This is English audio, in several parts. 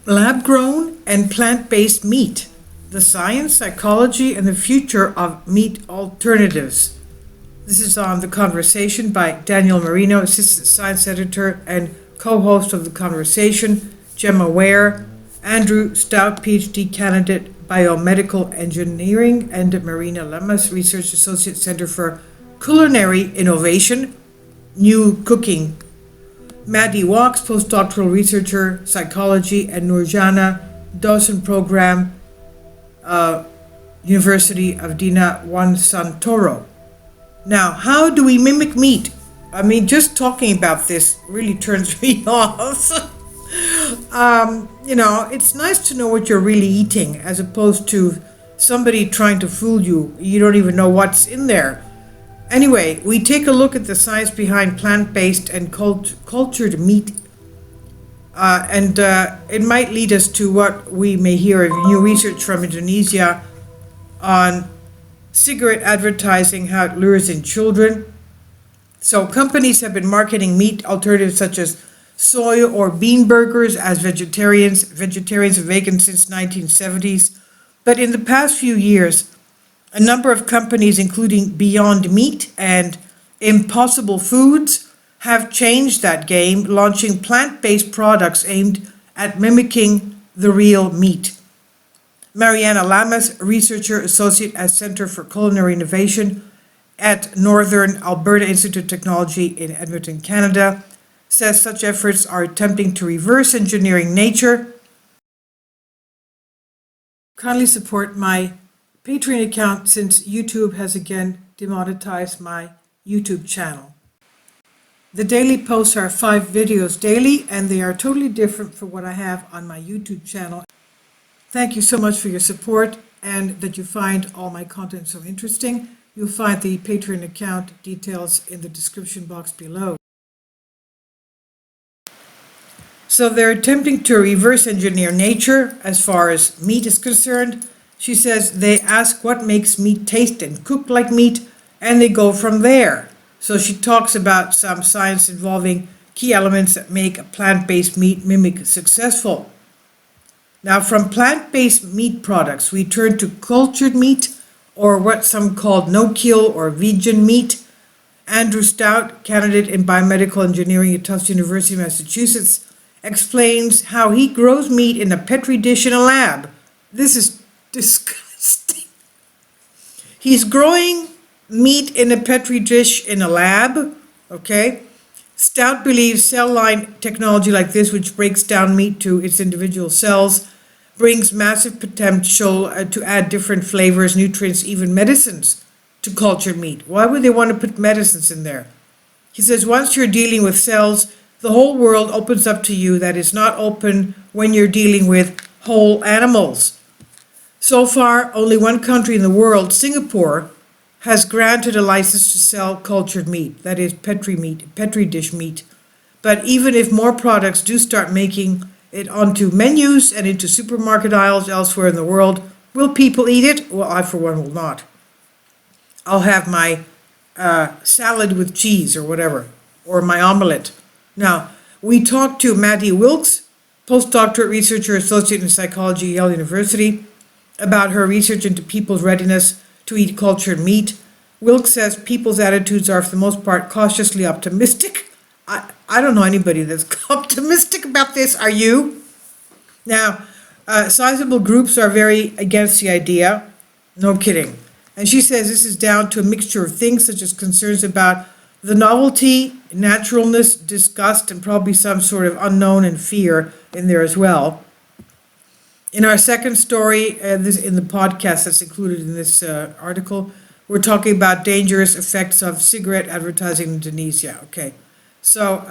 Lab-grown and plant-based meat, the science, psychology, and the future of meat alternatives. This is on The Conversation by Daniel Marino, Assistant Science Editor and co-host of The Conversation, Gemma Ware, Andrew Stout, PhD candidate, Biomedical Engineering, and Marina Lamas, Research Associate Center for Culinary Innovation, New Cooking. Maddie Walks, postdoctoral researcher, psychology, and Nurjana, docent program, University of Dina Juan Santoro. Now, how do we mimic meat? I mean, just talking about this really turns me off. It's nice to know what you're really eating as opposed to somebody trying to fool you. You don't even know what's in there. Anyway, we take a look at the science behind plant-based and cultured meat, and it might lead us to what we may hear of new research from Indonesia on cigarette advertising, how it lures in children. So companies have been marketing meat alternatives such as soy or bean burgers as vegetarians and vegans since 1970s. But in the past few years, a number of companies, including Beyond Meat and Impossible Foods, have changed that game, launching plant-based products aimed at mimicking the real meat. Mariana Lamas, researcher associate at Center for Culinary Innovation at Northern Alberta Institute of Technology in Edmonton, Canada, says such efforts are attempting to reverse engineering nature. Kindly support my Patreon account since YouTube has again demonetized my YouTube channel. The daily posts are 5 videos daily, and they are totally different from what I have on my YouTube channel. Thank you so much for your support and that you find all my content so interesting. You'll find the Patreon account details in the description box below. So they're attempting to reverse engineer nature as far as meat is concerned. She says they ask what makes meat taste and cook like meat, and they go from there. So she talks about some science involving key elements that make a plant-based meat mimic successful. Now, from plant-based meat products, we turn to cultured meat, or what some call no-kill or vegan meat. Andrew Stout, candidate in biomedical engineering at Tufts University, Massachusetts, explains how he grows meat in a petri dish in a lab. This is disgusting. He's growing meat in a petri dish in a lab, okay? Stout believes cell line technology like this, which breaks down meat to its individual cells, brings massive potential to add different flavors, nutrients, even medicines to cultured meat. Why would they want to put medicines in there? He says once you're dealing with cells, the whole world opens up to you that is not open when you're dealing with whole animals. So far, only one country in the world, Singapore, has granted a license to sell cultured meat, that is petri dish meat. But even if more products do start making it onto menus and into supermarket aisles elsewhere in the world, will people eat it? Well, I for one will not. I'll have my salad with cheese or whatever, or my omelette. Now, we talked to Maddie Wilkes, postdoctorate researcher associate in psychology at Yale University, about her research into people's readiness to eat cultured meat. Wilkes says people's attitudes are, for the most part, cautiously optimistic. I don't know anybody that's optimistic about this. Are you? Now, sizable groups are very against the idea. No kidding. And she says this is down to a mixture of things such as concerns about the novelty, naturalness, disgust, and probably some sort of unknown and fear in there as well. In our second story, this in the podcast that's included in this article, we're talking about dangerous effects of cigarette advertising in Indonesia. Okay, so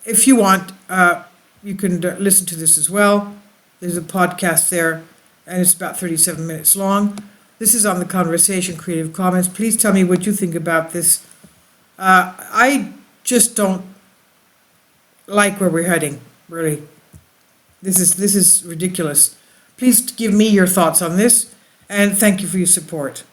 if you want, you can listen to this as well. There's a podcast there, and it's about 37 minutes long. This is on The Conversation, Creative Commons. Please tell me what you think about this. I just don't like where we're heading, really. This is ridiculous. Please give me your thoughts on this, and thank you for your support.